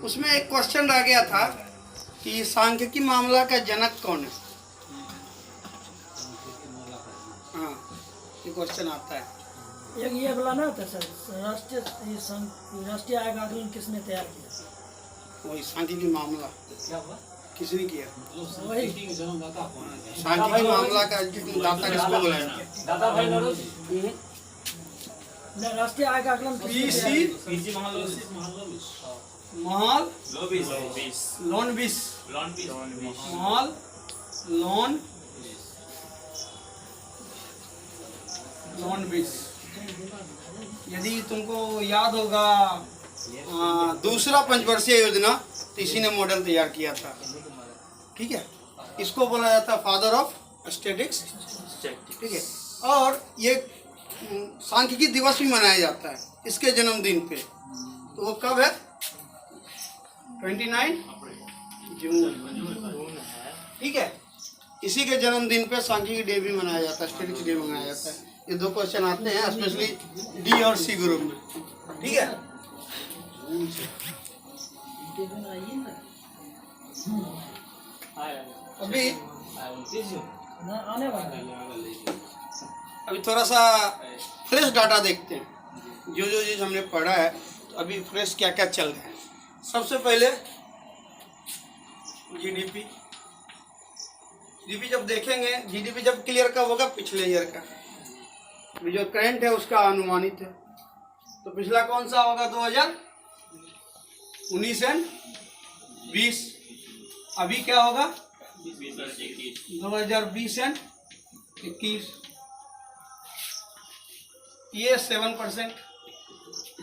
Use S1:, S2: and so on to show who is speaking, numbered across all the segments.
S1: उसमें एक क्वेश्चन रह गया था कि सांख्यिकी मामला का जनक कौन है। हाँ, ये क्वेश्चन आता है।
S2: एक ये वाला ना था सर, राष्ट्रीय आयोग आकलन किसने तैयार किया?
S1: वही सांख्यिकी मामला किसने किया?
S2: वही
S1: सांख्यिकी मामला का दाता किसको बोला जाता है?
S3: दादा भाई
S2: राष्ट्रीय आयोग आकलन किसने तैयार
S1: मॉल लोन बिस। यदि तुमको याद होगा दूसरा पंचवर्षीय योजना तो इसी ने मॉडल तैयार किया था। ठीक है, इसको बोला जाता है फादर ऑफ स्टैटिक्स। ठीक है, और ये सांख्यिकी दिवस भी मनाया जाता है इसके जन्मदिन पे। तो वो कब है? 29 जून। ठीक है, इसी के जन्मदिन पे सांख्यिकी डे भी मनाया जाता है, स्टैटिक्स डे मनाया जाता है। ये दो क्वेश्चन आते हैं स्पेशली डी और सी ग्रुप में। ठीक है, अभी थोड़ा सा फ्रेश डाटा देखते हैं, जो चीज़ हमने पढ़ा है। तो अभी फ्रेश क्या क्या चल रहा है। सबसे पहले जीडीपी जब देखेंगे, जीडीपी जब क्लियर कब होगा? पिछले ईयर का। अभी जो करंट है उसका अनुमानित है। तो पिछला कौन सा होगा? 2019 एंड 20। अभी क्या होगा? 2020 एंड 21। ये 7%,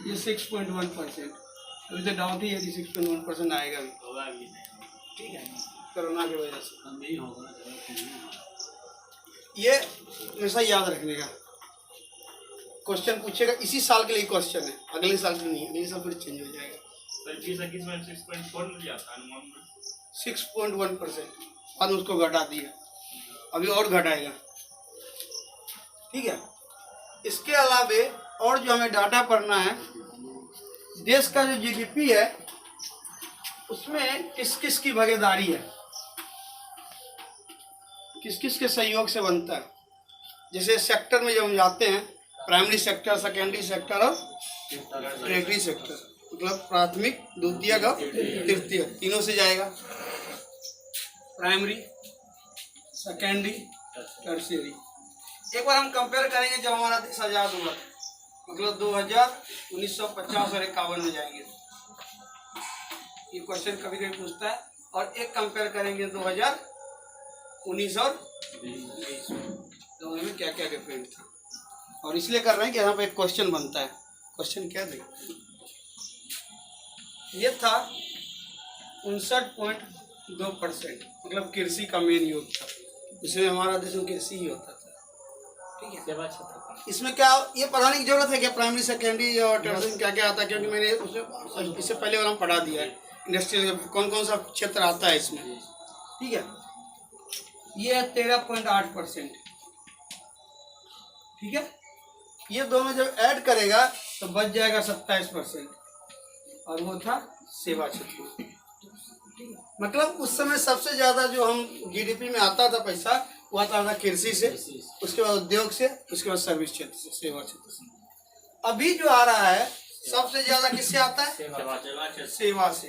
S1: ये 6.1%। अभी तो डाउट ही है कि 6.1% आएगा भी। ठीक है, कोरोना की वजह से। ये हमेशा याद रखने का। क्वेश्चन पूछेगा, इसी साल के लिए क्वेश्चन है, अगले साल के नहीं। अगले साल फिर चेंज हो जाएगा। 6.1%। बाद उसको घटा दिया, अभी और घटाएगा। ठीक है, इसके अलावे और जो हमें डाटा पढ़ना है, देश का जो जीडीपी है उसमें किस किस की भागीदारी है, किस किस के सहयोग से बनता है। जैसे सेक्टर में जब हम जाते हैं, प्राइमरी सेक्टर, सेकेंडरी सेक्टर और टर्शियरी सेक्टर, मतलब प्राथमिक, द्वितीयक और तृतीय, तीनों से जाएगा। Primary, secondary, tertiary. एक बार हम कंपेयर करेंगे जब हमारा देश आजाद हुआ, मतलब 1950 और 51 में जाएंगे। ये क्वेश्चन कभी कभी पूछता है। और एक कंपेयर करेंगे 2019 और 20 दोनों में क्या क्या डिफरेंट था। और इसलिए कर रहे हैं कि यहाँ पे एक क्वेश्चन बनता है। क्वेश्चन क्या देखें, ये था 59.2%, मतलब कृषि का मेन योग था। इसमें हमारा देश में कृषि ही होता था। ठीक है, इसमें क्या ये पढ़ाने की जरूरत है क्या? प्राइमरी, सेकेंडरी और टर्शियरी क्या क्या आता है? क्योंकि मैंने उसमें इससे पहले वाला पढ़ा दिया है। इंडस्ट्रियल कौन कौन सा क्षेत्र आता है इसमें। ठीक है, ये है 13.8%। ठीक है, ये दोनों जब ऐड करेगा तो बच जाएगा 27%, और वो था सेवा क्षेत्र। मतलब उस समय सबसे ज्यादा जो हम जीडीपी में आता था पैसा, वो आता था कृषि से, उसके बाद उद्योग से, उसके बाद सर्विस क्षेत्र से, सेवा क्षेत्र से। अभी जो आ रहा है सबसे ज्यादा किससे आता है? सेवा से,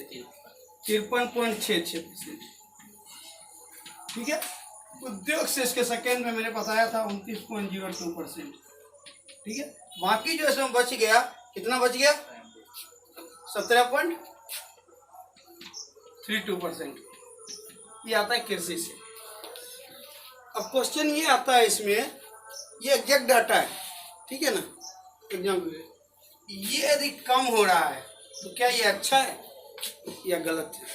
S1: 53.66%। ठीक है, उद्योग से इसके सेकेंड में मैंने बताया था 29.02%। ठीक है, बाकी जो इसमें बच गया, कितना बच गया? 17.32%। ये आता है कृषि से। अब क्वेश्चन ये आता है इसमें, ये एग्जैक्ट डाटा है। ठीक है ना, एग्जाम्पल ये यदि कम हो रहा है तो क्या ये अच्छा है या गलत है?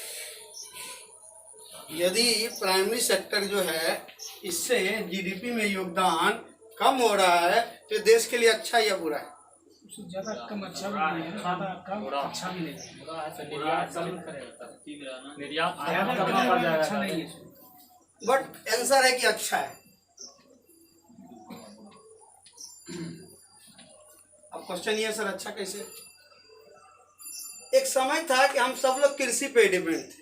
S1: यदि प्राइमरी सेक्टर जो है इससे जीडीपी में योगदान कम हो रहा है तो देश के लिए अच्छा या बुरा है?
S2: ज्यादा कम अच्छा भी नहीं है, ज्यादा कम अच्छा भी नहीं है। निर्यात अच्छा नहीं है,
S1: बट आंसर है कि अच्छा है। अब क्वेश्चन ये है सर, अच्छा कैसे? एक समय था कि हम सब लोग कृषि पे डिपेंड थे।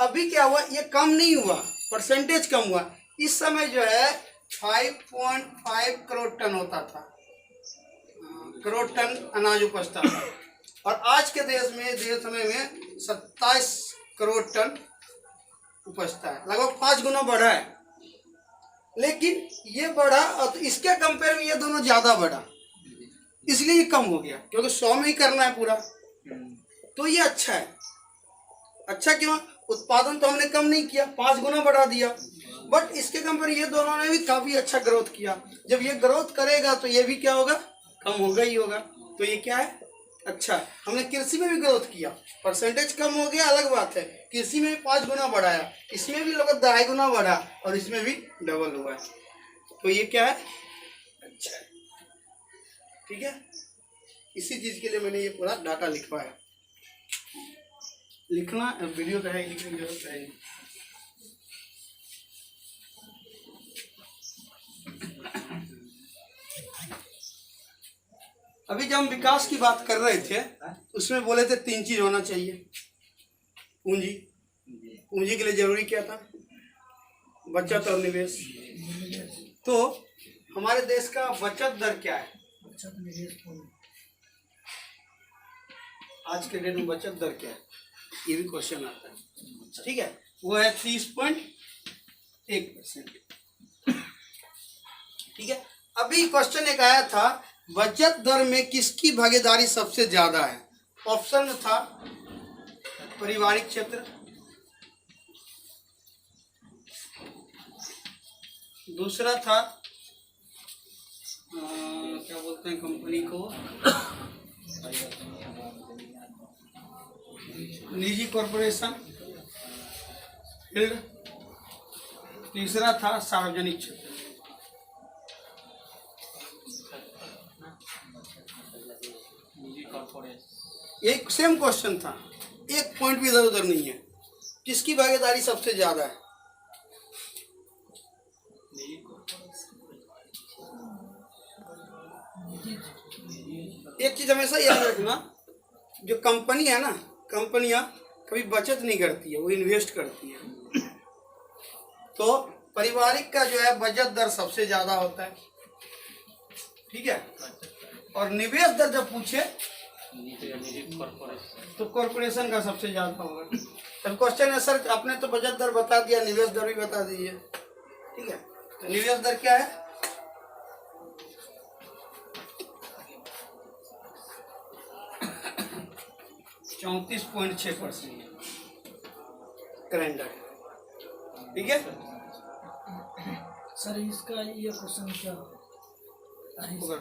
S1: अभी क्या हुआ, ये कम नहीं हुआ, परसेंटेज कम हुआ। इस समय जो है 5.5 करोड़ टन होता था, करोड़ टन अनाज उपजता था, और आज के देश समय में 27 करोड़ टन उपजता है, लगभग 5 गुना बढ़ा है। लेकिन ये बढ़ा और इसके कंपेयर में ये दोनों ज्यादा बढ़ा, इसलिए ये कम हो गया, क्योंकि 100 में ही करना है पूरा। तो ये अच्छा है। अच्छा क्यों? उत्पादन तो हमने कम नहीं किया, 5 गुना बढ़ा दिया, बट इसके कंपेयर ये दोनों ने भी काफी अच्छा ग्रोथ किया। जब ये ग्रोथ करेगा तो ये भी क्या होगा, कम होगा ही होगा। तो ये क्या है, अच्छा। हमने कृषि में भी ग्रोथ किया, परसेंटेज कम हो गया अलग बात है, कृषि में भी 5 गुना बढ़ाया, इसमें भी लगभग 2.5 गुना बढ़ा, और इसमें भी डबल हुआ है। तो ये क्या है, अच्छा है। ठीक है, इसी चीज के लिए मैंने ये पूरा डाटा लिखवाया। लिखना वीडियो का है, लिखने की जरूरत है नहीं। अभी जब हम विकास की बात कर रहे थे, उसमें बोले थे 3 चीज होना चाहिए। पूंजी, पूंजी के लिए जरूरी क्या था, बचत और निवेश। तो हमारे देश का बचत दर क्या है,
S2: बचत निवेश पूंजी।
S1: आज के डेट में बचत दर क्या है, ये भी क्वेश्चन आता है। ठीक है, वो है 30.1%। ठीक है, अभी क्वेश्चन एक आया था, बचत दर में किसकी भागीदारी सबसे ज्यादा है। ऑप्शन में था पारिवारिक क्षेत्र, दूसरा था क्या बोलते हैं कंपनी को, निजी कॉरपोरेशन फील्ड, तीसरा था सार्वजनिक क्षेत्र। एक सेम क्वेश्चन था, एक पॉइंट भी इधर उधर नहीं है। किसकी भागीदारी सबसे ज्यादा है, एक चीज हमेशा याद रखना, जो कंपनी है ना, कंपनियां कभी बचत नहीं करती है, वो इन्वेस्ट करती है। तो पारिवारिक का जो है बचत दर सबसे ज्यादा होता है। ठीक है, और निवेश दर जब पूछे तो कॉरपोरेशन का सबसे ज्यादा होगा। तब क्वेश्चन है सर आपने तो बचत दर बता दिया, निवेश दर भी बता दीजिए। ठीक है, तो निवेश दर क्या है, (34.6%) करंट है। ठीक है
S2: सर, इसका ये क्वेश्चन क्या
S1: होगा,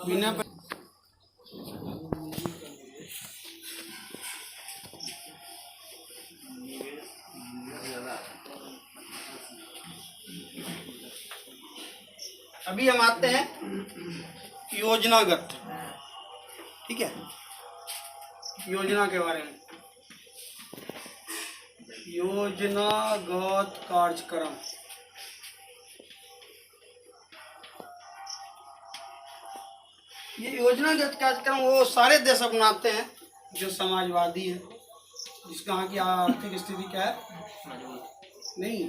S1: बिना अभी हम आते हैं योजनागत। ठीक है, योजना के बारे में, योजनागत कार्यक्रम। ये योजनागत कार्यक्रम वो सारे देश अपनाते हैं जो समाजवादी है, जिसका यहाँ की आर्थिक स्थिति क्या है, नहीं,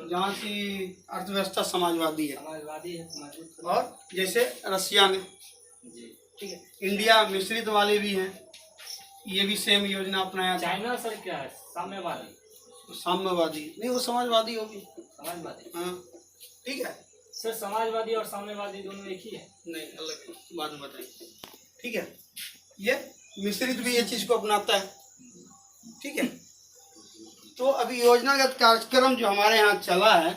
S1: जहाँ की अर्थव्यवस्था समाजवादी है, और जैसे रसिया में। ठीक है, इंडिया मिश्रित वाले भी हैं, ये भी सेम योजना अपनाया।
S3: चाइना सर क्या है, साम्यवादी?
S1: साम्यवादी नहीं, वो समाजवादी होगी।
S3: समाजवादी,
S1: हाँ ठीक है
S3: सर समाजवादी और साम्यवादी दोनों एक ही है?
S1: नहीं, अलग है, बाद में बताएंगे। ठीक है, ये मिश्रित भी ये चीज को अपनाता है। ठीक है, तो अभी योजनागत कार्यक्रम जो हमारे यहाँ चला है,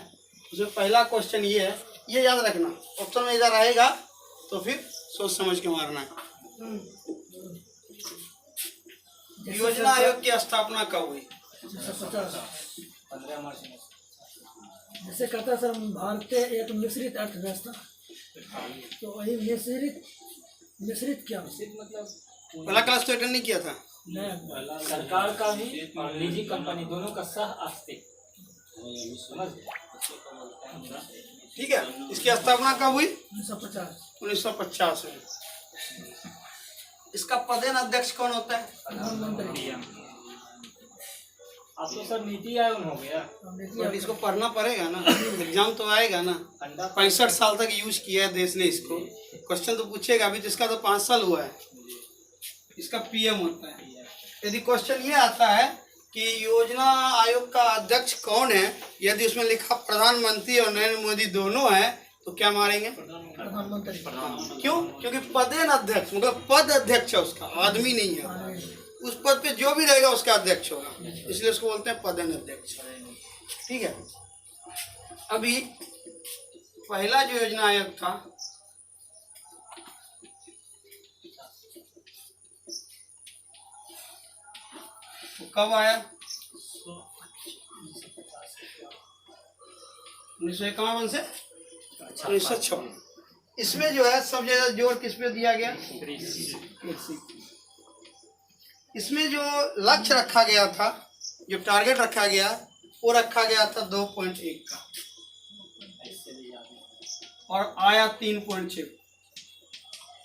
S1: उसमें पहला क्वेश्चन ये है, ये याद रखना, ऑप्शन में इधर रहेगा तो फिर सोच समझ के मारना है। योजना आयोग की स्थापना कब हुई?
S3: 15 मार्च।
S2: जैसे कहता सर भारतीय एक मिश्रित अर्थव्यवस्था, तो वही मिश्रित क्या
S3: मतलब
S1: पहला क्लास तो अटेंड नहीं किया था।
S2: नहीं,
S3: सरकार का भी और निजी कंपनी दोनों का सह अस्तित्व, समझ गए?
S1: ठीक है, इसकी स्थापना कब हुई?
S2: 1950।
S1: 1950 में। इसका पदेन अध्यक्ष कौन होता है?
S2: प्रधानमंत्री।
S3: अब तो सर नीति आयोग हो गया।
S1: बट इसको पढ़ना पड़ेगा ना, एग्जाम तो आएगा ना। 65 साल तक यूज किया है देश ने इसको, क्वेश्चन तो पूछेगा। अभी तो इसका तो 5 साल हुआ है। इसका पीएम होता है। यदि क्वेश्चन ये आता है कि योजना आयोग का अध्यक्ष कौन है, यदि उसमें लिखा प्रधानमंत्री और नरेंद्र मोदी दोनों है, तो क्या मारेंगे?
S2: प्रधानमंत्री।
S1: क्यों? क्योंकि पदेन अध्यक्ष मतलब पद अध्यक्ष है, उसका आदमी नहीं है। उस पद पे जो भी रहेगा उसका अध्यक्ष होगा, इसलिए उसको बोलते हैं पदेन अध्यक्ष। ठीक है। अभी पहला जो योजना आयोग था वो कब आया? 1951 से 1956। इसमें जो है सब ज्यादा जोर किस पे दिया गया? कृषि। इसमें जो लक्ष्य रखा गया था, जो टारगेट रखा गया, वो रखा गया था 2.1 का और आया 3.6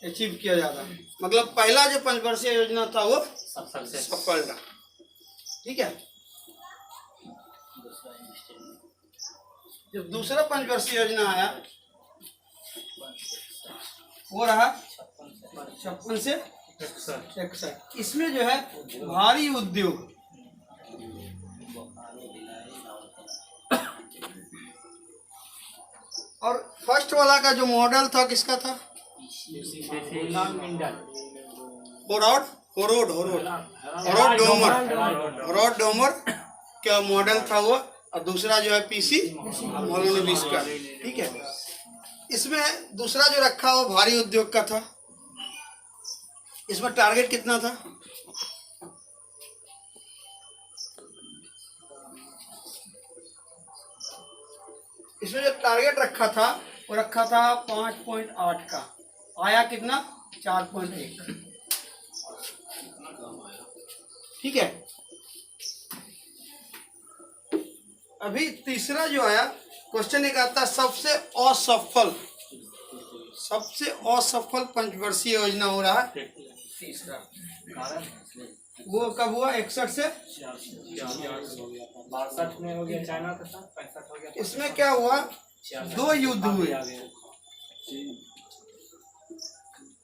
S1: अचीव किया जाता। मतलब पहला जो पंचवर्षीय योजना था वो सफल रहा। ठीक है। जब दूसरा पंचवर्षीय योजना आया वो रहा 56 से 61। इसमें जो है भारी उद्योग और फर्स्ट वाला का जो मॉडल था किसका था? होरोड डोमर का मॉडल था वो, और दूसरा जो है पीसी मोलोनोबिस का। ठीक है। इसमें दूसरा जो रखा वो भारी उद्योग का था। इसमें टारगेट कितना था? इसमें जो टारगेट रखा था वो रखा था 5.8 का, आया कितना? 4.1। ठीक है। अभी तीसरा जो आया क्वेश्चन एक आता है सबसे असफल पंचवर्षीय योजना हो रहा है तीसरा। वो कब हुआ? 61 से
S3: 62 में हो गया चाइना के साथ, 65 हो गया।
S1: इसमें क्या हुआ? 2 युद्ध हुए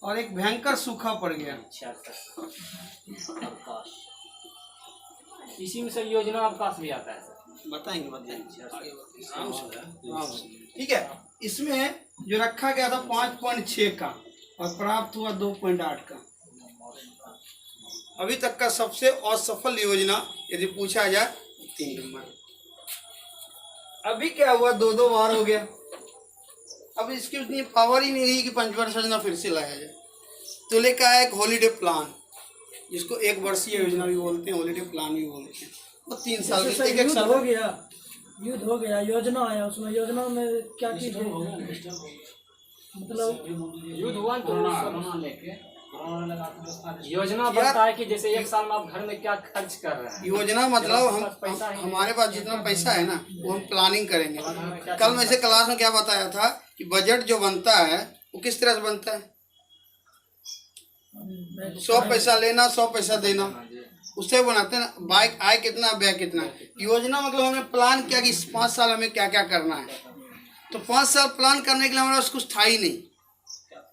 S1: और एक भयंकर सूखा पड़ गया।
S3: इसी में सर योजना अवकाश भी आता है सर।
S1: बताएंगे। ठीक है। इसमें जो रखा गया था 5.6 का और प्राप्त हुआ 2.8 का। अभी तक का सबसे असफल योजना यदि पूछा जाए 3 नंबर। अभी क्या हुआ? 2 बार हो गया। अब इसकी उतनी पावर ही नहीं रही कि पंचवर्ष योजना फिर से लाया जाए। तो लेकर आया एक हॉलीडे प्लान, जिसको 1 वर्षीय योजना भी बोलते हैं, हॉलीडे प्लान भी बोलते हैं। वो 3 साल
S2: जैसे
S1: एक
S2: युद्ध
S1: साल
S2: हो गया, युद्ध हो गया, योजना आया, उसमें योजना में क्या चीज है? मतलब
S3: युद्ध हुआ तो योजना बनता है कि जैसे 1 साल में आप घर में क्या खर्च कर रहे हैं।
S1: योजना मतलब हमारे पास जितना पैसा है ना वो हम प्लानिंग करेंगे। कल मैं से क्लास में क्या बताया था कि बजट जो बनता है वो किस तरह से बनता है? 100 पैसा लेना 100 पैसा देना, उससे बनाते हैं ना। बाइक आय कितना व्यय कितना। योजना मतलब हमने प्लान किया कि 5 साल हमें क्या क्या करना है। तो 5 साल प्लान करने के लिए हमारे पास कुछ था ही नहीं,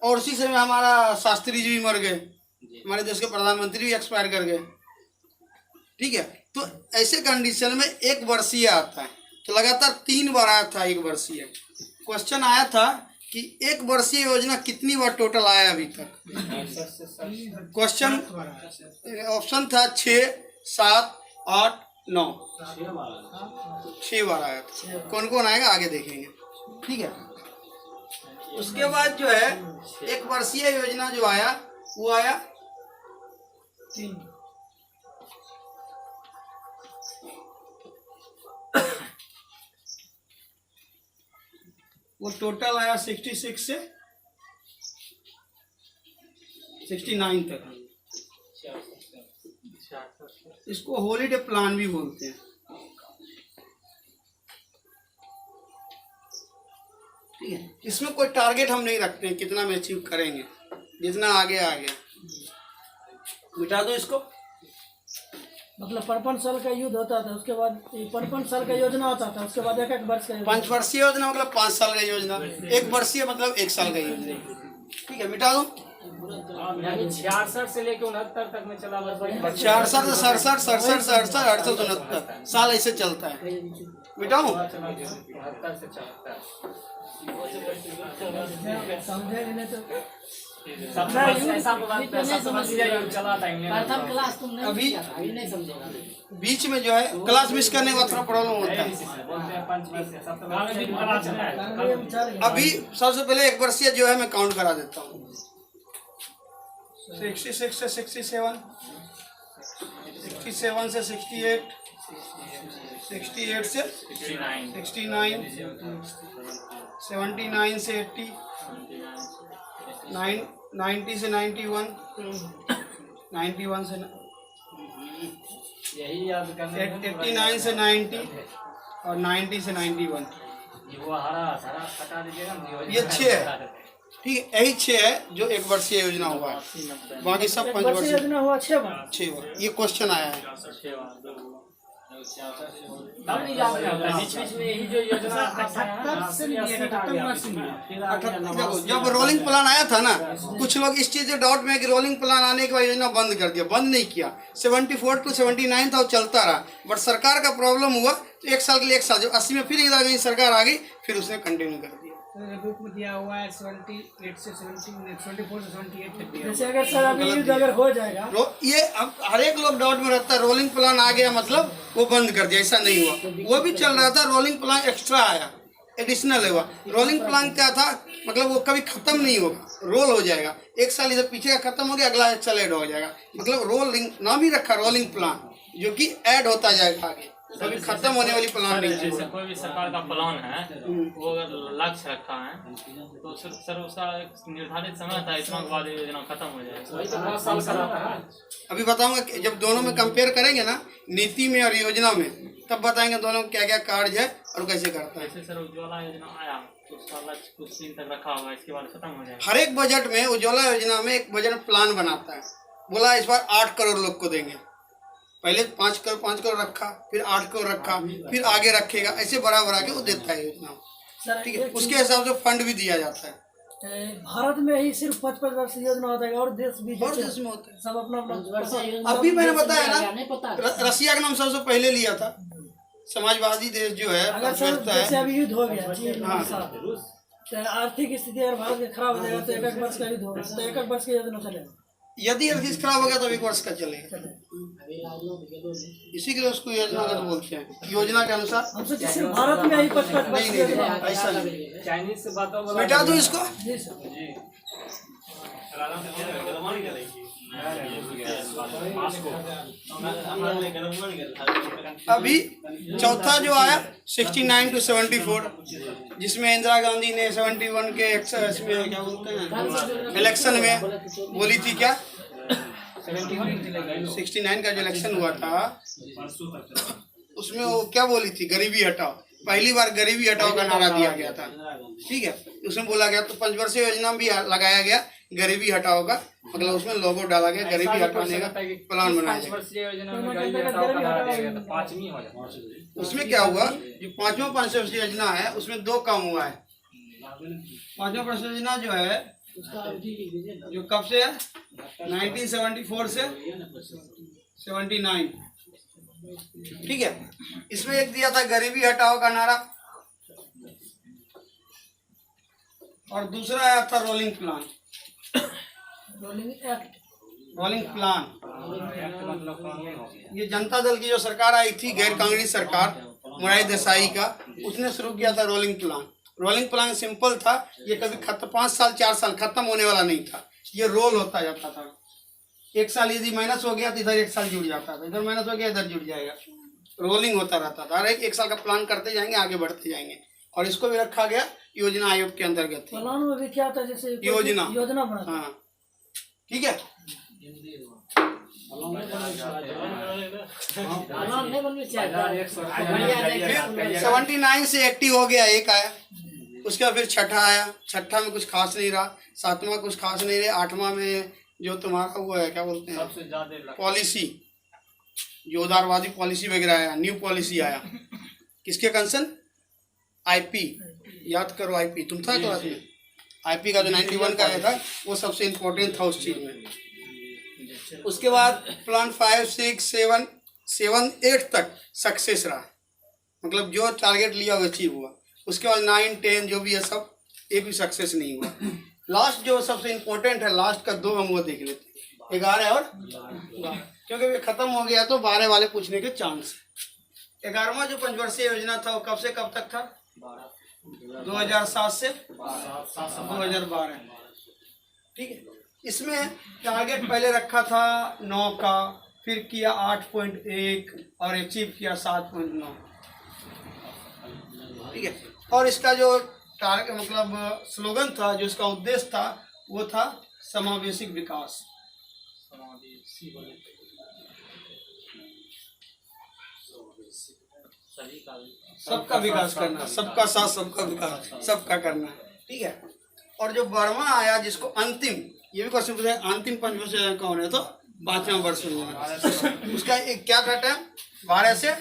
S1: और उसी समय हमारा शास्त्री जी भी मर गए, हमारे देश के प्रधानमंत्री भी एक्सपायर कर गए। ठीक है। तो ऐसे कंडीशन में 1 वर्षीय आता है, तो लगातार 3 बार आया था 1 वर्षीय। क्वेश्चन आया था कि 1 वर्षीय योजना कितनी बार टोटल आया अभी तक? क्वेश्चन ऑप्शन था 6, 7, 8, 9। 6 बार आया था। कौन कौन आएगा आगे देखेंगे। ठीक है। उसके बाद जो है 1 वर्षीय योजना जो आया वो आया
S2: 3।
S1: वो टोटल आया 66 से 69 तक। इसको हॉलीडे प्लान भी बोलते हैं। ठीक है। इसमें कोई टारगेट हम नहीं रखते हैं कितना में अचीव करेंगे, जितना आगे आ गया मिटा दो इसको।
S2: मतलब 55 साल का युद्ध होता था, उसके बाद 55 साल का योजना होता था, उसके बाद एक वर्ष का योजना।
S1: 5 वर्षीय योजना मतलब 5 साल का योजना, 1 वर्षीय मतलब 1 साल का योजना। ठीक है, मिटा दो।
S3: यानी 66 से लेके 69 तक में चला बस।
S1: 66 से 67, 67 से 68, 68 से 69 साल ऐसे चलता है। मिटाऊं?
S3: 72 से 74
S2: समझे नहीं तो
S3: सबसे ऐसा चला था
S4: प्रथम क्लास तुम नहीं
S1: अभी
S4: किया था, अभी नहीं समझेगा।
S1: बीच में जो है क्लास मिस करने का थोड़ा प्रॉब्लम होता है।
S3: बोलते हैं 5 वर्ष से
S1: अभी सबसे पहले 1 वर्षीय जो है मैं काउंट करा देता हूँ। 66 से 67, 67 से 68, 68 से 69, 79 से 80, 90 से 91, 91 से
S3: यही याद करने
S1: 89 से 90 और 90 से 91।
S3: वो हरा हटा दीजिएगा ना।
S1: ये 6 है, ठीक है, यही 6 है जो 1 वर्षीय योजना हुआ है। बाकी सब 5
S2: वर्षीय
S1: वर्षीय
S2: योजना हुआ 6 बार।
S1: 6 बार। ये क्वेश्चन आया है।
S3: तब नहीं याद रहता, बीच बीच में यही जो योजना
S1: देखो जब रोलिंग प्लान आया था ना, कुछ लोग इस चीज के डाउट में कि रोलिंग प्लान आने के बाद योजना बंद कर दिया। बंद नहीं किया, 74 to 79 था, वो चलता रहा। बट सरकार का प्रॉब्लम हुआ तो 1 साल के लिए 1 साल, जब 80 में फिर इधर गई सरकार आ गई, फिर उसने कंटिन्यू कर दिया।
S5: बुक में दिया हुआ है 78 से 74 से 78 तक दिया।
S2: जैसे अगर सर अभी युद्ध अगर हो जाएगा,
S1: ये अब हर एक लोग डाउट में रहता है रोलिंग प्लान आ गया मतलब वो बंद कर दिया, ऐसा नहीं हुआ। वो भी चल रहा था, रोलिंग प्लान एक्स्ट्रा आया, एडिशनल हुआ। रोलिंग प्लान क्या था, मतलब वो कभी खत्म नहीं होगा, रोल हो जाएगा। 1 साल इधर पीछे का खत्म हो गया, अगला 1 साल ऐड हो जाएगा। मतलब रोलिंग नाम ही रखा रोलिंग प्लान, जो कि ऐड होता जाएगा आगे, कभी खत्म होने वाली प्लान नहीं है।
S6: जैसे कोई भी सरकार का प्लान है, वो अगर लक्ष्य रखा है तो सर उसका एक निर्धारित समय था, इतना के बाद ये योजना खत्म हो जाएगी।
S3: वही तो 5 साल का रहता है।
S1: अभी बताऊंगा कि जब दोनों में कंपेयर करेंगे ना, नीति में और योजना में, तब बताएंगे दोनों में क्या क्या कार्य है और कैसे करता है।
S6: जैसे सर उज्ज्वला योजना आया तो उसका लक्ष्य कुछ दिन तक रखा हुआ है, इसके बाद खत्म हो जाएगा।
S1: हर एक बजट में उज्ज्वला योजना में एक बजट प्लान बनाता है। बोला इस बार 8 करोड़ लोग को देंगे, पहले 5 करोड़ रखा, फिर 8 करोड़ रखा, फिर आगे रखेगा, ऐसे बढ़ा बढ़ा के वो देता है योजना।
S2: सर
S1: ठीक है, उसके हिसाब से फंड भी दिया जाता है।
S2: भारत में ही सिर्फ 55 वर्ष की योजना होता है और देश भी
S1: और देश में होता है।
S2: सब अपना अपना
S1: अभी मैंने बताया ना,
S4: नहीं पता।
S1: रसिया का नाम सबसे पहले लिया था। समाजवादी देश जो है,
S2: अगर सर
S1: अर्थव्यवस्था
S2: जैसे
S1: है।
S2: अभी युद्ध हो गया चीन
S1: हाँ।
S2: के साथ, तो आर्थिक स्थिति अगर भारत की खराब हो जाएगा तो 1 वर्ष का युद्ध होगा, तो 1 वर्ष की योजना चलेगा।
S1: यदि आर्थिक खराब हो गया तो 1 वर्ष का चलेगा। इसी के लिए उसको योजनागत बोलते हैं, योजना के अनुसार।
S2: हम सोचे सिर्फ भारत में ही 55 वर्ष की योजना होता है।
S1: ऐसा नहीं।
S3: चाइनीज से बातों बोला
S1: मिटा दो इसको।
S2: जी सर।
S1: अभी चौथा जो आया 69 to 74, जिसमें इंदिरा गांधी ने 71 के इसमें क्या बोलते हैं इलेक्शन में बोली थी क्या, 69 का जो इलेक्शन हुआ था उसमें वो क्या बोली थी, गरीबी हटाओ। पहली बार गरीबी हटाओ का नारा दिया गया था। ठीक है, उसमें बोला गया, तो 5 वर्षीय योजना भी लगाया गया गरीबी हटाओ का, मतलब उसमें लोगो डाला गया, गरीबी हटाने का प्लान बनाया गया।
S3: 5 वर्षीय योजना में गरीबी हटाओ का नारा दिया गया तो 5वीं हो जाएगा।
S1: उसमें क्या हुआ, जो 5वां पंचवर्षीय योजना है उसमें 2 काम हुआ है। 5वां पंचवर्षीय योजना जो है, जो कब से है, 1974 से 79। ठीक है, इसमें एक दिया था गरीबी हटाओ का नारा, और दूसरा आया था rolling plan.
S2: Rolling act,
S1: rolling plan
S3: मतलब कानून हो गया।
S1: ये जनता दल की जो सरकार आई थी, गैर कांग्रेस सरकार, मोरारजी देसाई का, उसने शुरू किया था rolling plan. Rolling plan simple था, ये कभी खत्म 5 साल 4 साल खत्म होने वाला नहीं था, ये रोल होता जाता था। 1 साल यदि माइनस हो गया तो इधर 1 साल जुड़ जाता था, इधर माइनस हो गया इधर जुड़ जाएगा, रोलिंग होता रहता था। हर 1 साल का प्लान करते जाएंगे, आगे बढ़ते जाएंगे। और इसको भी रखा गया योजना आयोग के अंतर्गत।
S2: प्लान में भी क्या था, जैसे कोई
S1: योजना
S2: बना,
S1: हाँ, ठीक है।
S4: प्लान नहीं बननी चाहिए।
S3: 100
S1: 79 से 80 हो गया, एक आया, उसके बाद फिर छठा आया, छठा में कुछ खास नहीं रहा, सातवां कुछ खास नहीं रहा, आठवां में जो तुम्हारा वो है क्या बोलते हैं
S3: सबसे ज्यादा
S1: पॉलिसी, जो उदारवादी पॉलिसी वगैरह आया, न्यू पॉलिसी आया, किसके कंसर्न? आईपी, याद करो आईपी, तुम था क्लास में? आईपी का जो 91 का आया था वो सबसे इम्पोर्टेंट था उस चीज़ में। उसके बाद प्लान 5, 6, 7, 8 तक सक्सेस रहा, मतलब जो टारगेट लिया वो अचीव हुआ। उसके बाद 9, 10 जो भी है सब एक भी सक्सेस नहीं हुआ। लास्ट जो सबसे इम्पोर्टेंट है, लास्ट का 2 हम वो देख लेते हैं, 11 और 12, क्योंकि ये खत्म हो गया तो 12 वाले पूछने के चांस है। 11वां जो पंचवर्षीय योजना था वो कब से कब तक था? 2007 से 2012, ठीक है। इसमें टारगेट पहले रखा था 9 का, फिर किया 8.1 और अचीव किया 7.9, ठीक है। और इसका जो टारगेट मतलब स्लोगन था, जो इसका उद्देश्य था, वो था समावेशी विकास। सबका विकास करना, सबका साथ सबका विकास, सबका करना, ठीक है। और जो 12वां आया जिसको अंतिम, ये भी क्वेश्चन पूछा है, अंतिम पंचवर्षीय कौन है? तो 5वां वर्ष में उसका एक क्या था टाइम? 12 से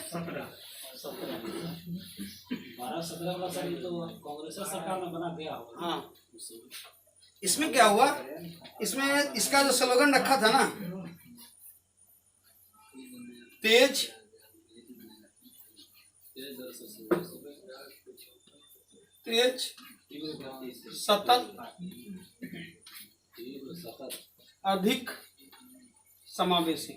S3: 12-17 वाला सर, ये तो कांग्रेस सरकार ने बना दिया।
S1: हाँ, इसमें क्या हुआ, इसमें इसका जो स्लोगन रखा था ना, तेज, सतत, अधिक समावेशी,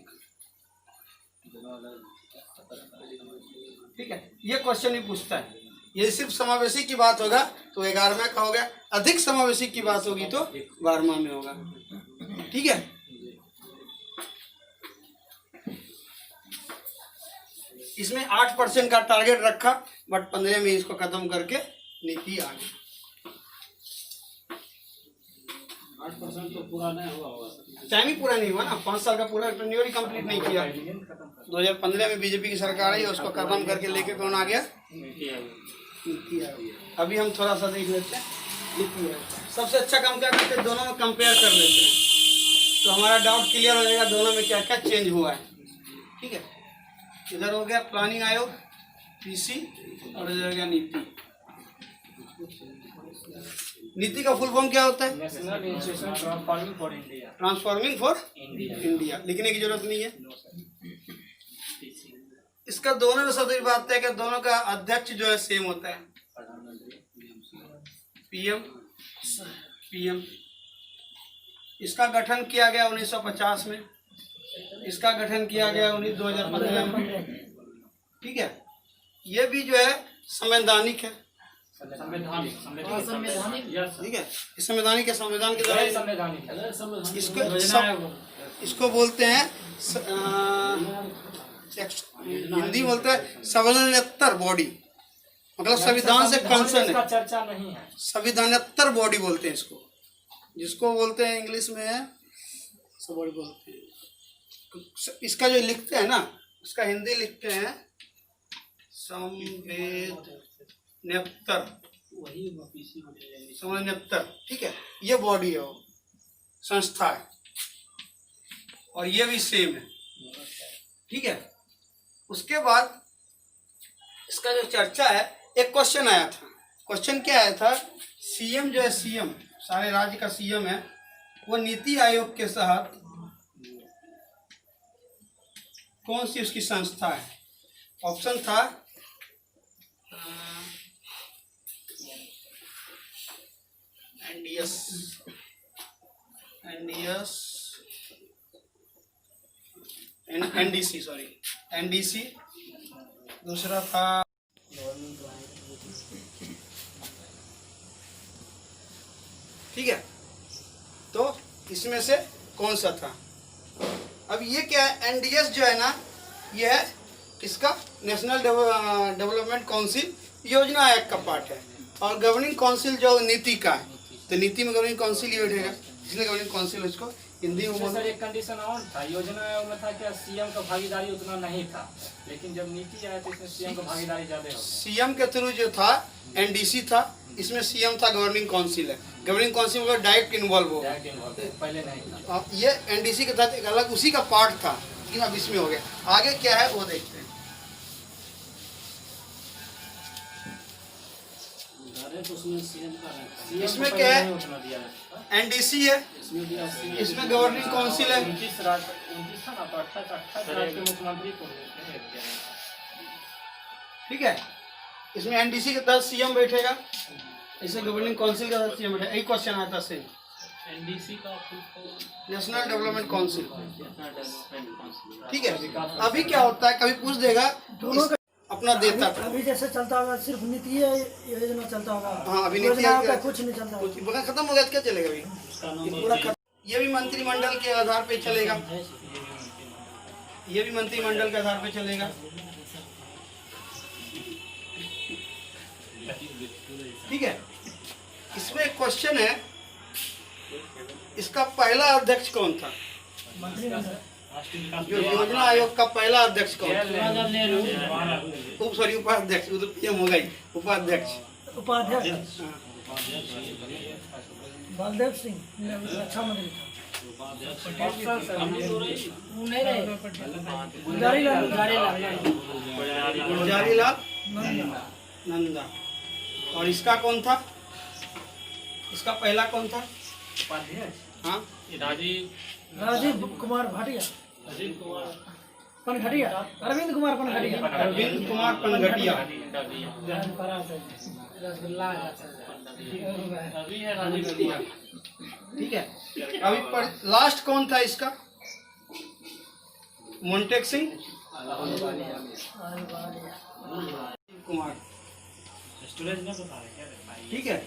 S1: ठीक है। ये क्वेश्चन ही पूछता है। ये सिर्फ समावेशी की बात होगा तो 11वें का हो गया, अधिक समावेशी की बात होगी तो 12वां में होगा, ठीक है। इसमें 8% का टारगेट रखा, बट 15 में इसको खत्म करके नीति आ गई।
S3: 8% तो पूरा नहीं हुआ होगा,
S1: टाइम ही पूरा नहीं हुआ ना, 5 साल का पूरा टेन्योर ही कंप्लीट नहीं किया। 2015 में बीजेपी की सरकार आई, उसको खत्म करके लेके कौन आ गया? नीति आयोग। अभी हम थोड़ा सा देख लेते हैं नीति आयोग। सबसे अच्छा काम क्या करते हैं? दोनों में कंपेयर कर लेते हैं तो हमारा डाउट क्लियर हो जाएगा दोनों में क्या क्या चेंज हुआ है, ठीक है। इधर हो गया प्लानिंग आयोग, पीसी, और इधर हो गया नीति। नीति का फुल फॉर्म क्या होता है?
S3: National institution transforming for India.
S1: Transforming for India, लिखने की जरूरत नहीं है। इसका दोनों में सबसे बात है कि दोनों का अध्यक्ष जो है सेम होता है, पीएम। इसका गठन किया गया 1950 में, इसका गठन किया गया 2015 में, ठीक है। ये भी जो है संवैधानिक है,
S3: संवैधानिक,
S1: ठीक है। इस संवैधानिक के संविधान के द्वारा इसको बोलते हैं हिंदी बोलते हैं संविधानेतर बॉडी, मतलब संविधान से कंसर्न है,
S3: चर्चा नहीं है।
S1: संविधानेतर बॉडी बोलते हैं इसको, जिसको बोलते हैं इंग्लिश में सब बॉडी बोलते हैं। इसका जो लिखते हैं ना, उसका हिंदी लिखते हैं संविधानेतर, ठीक है। ये बॉडी है, वो संस्था है, और ये भी सेम है, ठीक है। उसके बाद इसका जो चर्चा है, एक क्वेश्चन आया था। क्वेश्चन क्या आया था? सीएम जो है, सीएम सारे राज्य का सीएम है, वो नीति आयोग के तहत कौन सी उसकी संस्था है? ऑप्शन था एनडीसी, दूसरा था ठीक है। तो इसमें से कौन सा था? अब ये क्या है? एनडीएस जो है ना, ये है इसका नेशनल डेवलपमेंट काउंसिल योजना आयोग का पार्ट है, और गवर्निंग काउंसिल जो नीति का है, तो नीति में गवर्निंग काउंसिल ही बैठेगा, इसलिए गवर्निंग काउंसिल उसको हिंदी में
S3: इसमें
S1: बोल।
S3: सर एक कंडीशन और था, योजना में था क्या सीएम का भागीदारी उतना नहीं था, लेकिन जब नीति आया तो इसमें सीएम का भागीदारी ज्यादा हो
S1: सीएम के थ्रू जो था एनडीसी था, इसमें सीएम था गवर्निंग काउंसिल है। गवर्निंग काउंसिल में डायरेक्ट इन्वॉल्व होगा।
S3: गया, पहले नहीं था।
S1: ये एनडीसी के तहत एक अलग उसी का पार्ट था, लेकिन अब इसमें हो गया। आगे क्या है वो देखते हैं। इसमें क्या है? एनडीसी है, इसमें गवर्निंग काउंसिल है।
S3: 29 था ना, तो 28 राज्य के मुख्यमंत्री को
S1: ठीक है, इसमें एनडीसी के तहत सीएम बैठेगा, इसमें गवर्निंग काउंसिल के तहत सीएम बैठेगा। यही क्वेश्चन आया था सेम।
S6: एनडीसी का
S1: national development council.
S6: Development council.
S1: ठीक है, अभी क्या होता है, कभी पूछ देगा
S2: दोनों का
S1: अपना देता था।
S2: अभी जैसे चलता होगा सिर्फ नीति योजना चलता होगा।
S1: हाँ, अभी नीति
S2: योजनाओं का
S1: आयोग
S2: कुछ नहीं चलता होगा।
S1: कुछ बगा खत्म हो गया तो क्या चलेगा अभी? ये पूरा खत्म। ये भी मंत्रिमंडल के आधार पे चलेगा, ये भी मंत्रिमंडल के आधार पे चलेगा। ठीक है, इसमें एक क्वेश्चन है, इसका पहला अध्यक्ष कौन था? जो योजना आयोग का पहला अध्यक्ष कौन था? उपाध्यक्ष, वो तो पीएम होगा ही। उपाध्यक्ष
S2: उपाध्यक्ष
S1: हाँ।
S2: बलदेव सिंह रक्षा मंत्री था।
S4: वो नहीं रहे।
S2: गुलजारीलाल
S1: गुलजारीलाल नंदा। और इसका कौन था? इसका पहला कौन था? हाँ,
S2: राजीव कुमार भाटिया पनघटिया, अरविंद कुमार पनघटिया।
S1: अरविंद कुमार पनघटिया।
S4: रसगुल्ला
S1: ठीक है, अभी पर लास्ट कौन था इसका? मोन्टेक सिंह कुमार। ठीक है,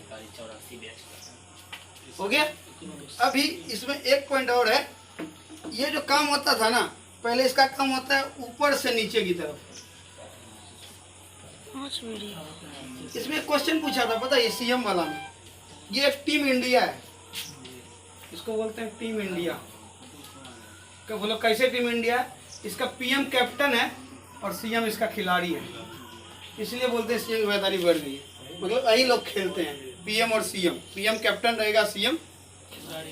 S1: हो गया। अभी इसमें एक पॉइंट और है, ये जो काम होता था ना, पहले इसका काम होता है ऊपर से नीचे की तरफ। इसमें एक क्वेश्चन पूछा था, पता है, ये सीएम वाला में। ये एक टीम इंडिया है, इसको बोलते हैं टीम इंडिया। क्या बोलो, कैसे टीम इंडिया है? इसका पीएम कैप्टन है और सीएम इसका खिलाड़ी है, इसलिए बोलते हैं सीएम की जिम्मेदारी बढ़ गई है। मतलब यही लोग खेलते हैं, पीएम और सीएम। पीएम कैप्टन रहेगा, सीएम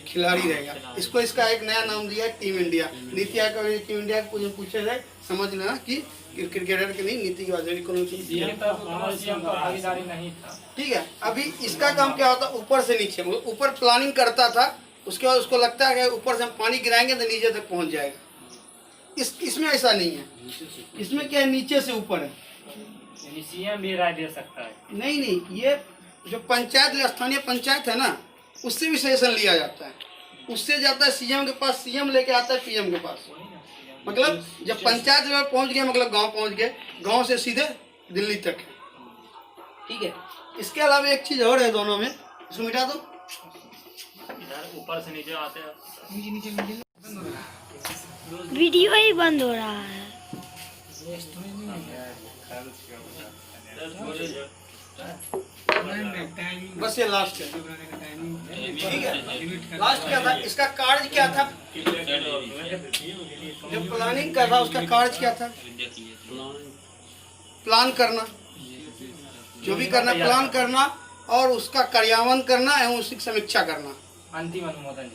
S1: खिलाड़ी रहेगा। इसको इसका एक नया नाम दिया है टीम इंडिया। नीति आयोग का टीम इंडिया को पूछे जाए, समझ लेना कि क्रिकेटर की नहीं, नीति की बात है, कोनो चीज।
S3: सीएम का भागीदारी नहीं था।
S1: ठीक है, अभी इसका काम क्या होता है? ऊपर से नीचे, ऊपर प्लानिंग करता था, उसके बाद उसको लगता है कि ऊपर से हम पानी गिराएंगे तो नीचे तक पहुंच जाएगा। इसमें ऐसा नहीं है, इसमें क्या है, नीचे से ऊपर है।
S3: सीएम भी राय दे सकता है।
S1: नहीं, ये जो पंचायत, स्थानीय पंचायत है ना, उससे भी सजेशन लिया जाता है। उससे जाता है सीएम के पास, सीएम लेके आता है पीएम के पास। मतलब जब पंचायत लेवल पहुंच गए, मतलब गांव पहुंच गए, गांव से सीधे दिल्ली तक है। ठीक है, इसके अलावा एक चीज और है दोनों में, इसको मिटा दो।
S6: इधर ऊपर से नीचे आते हैं।
S7: वीडियो ही बंद हो रहा है।
S1: बस ये लास्ट है। ठीक है, लास्ट क्या था? इसका कार्य क्या था? जो प्लानिंग कर रहा उसका कार्य क्या था? प्लान करना, जो भी करना, प्लान करना और उसका कार्यान्वयन करना एवं उसकी समीक्षा करना।
S3: अंतिम अनुमोदन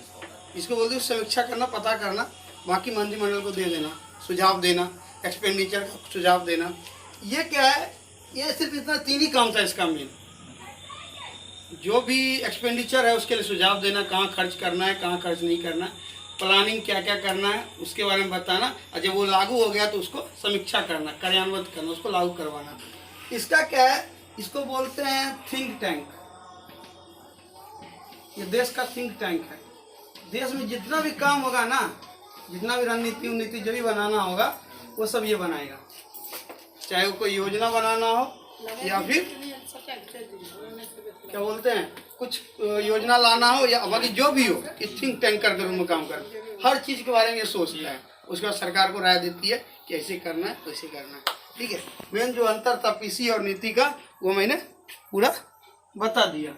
S1: इसको बोलते हैं समीक्षा करना, पता करना, बाकी मंत्रिमंडल को दे देना, सुझाव देना, एक्सपेंडिचर का सुझाव देना। ये क्या है? ये सिर्फ इतना तीन ही काम था इसका मेन। जो भी एक्सपेंडिचर है उसके लिए सुझाव देना, कहाँ खर्च करना है, कहाँ खर्च नहीं करना, प्लानिंग क्या क्या करना है उसके बारे में बताना, और जब वो लागू हो गया तो उसको समीक्षा करना, कार्यान्वित करना, उसको लागू करवाना। इसका क्या है? इसको बोलते हैं थिंक टैंक। ये देश का थिंक टैंक है। देश में जितना भी काम होगा ना, जितना भी रणनीति उन्नीति जो भी बनाना होगा, वो सब ये बनाएगा। चाहे वो कोई योजना बनाना हो या फिर क्या बोलते हैं, कुछ योजना लाना हो या बाकी जो भी हो, ये थिंक टैंक करके रूम में काम कर हर चीज़ के बारे में ये सोचता है। उसके बाद सरकार को राय देती है कि ऐसे करना है, वैसे करना है। ठीक है, मेन जो अंतर था पीसी और नीति का, वो मैंने पूरा बता दिया।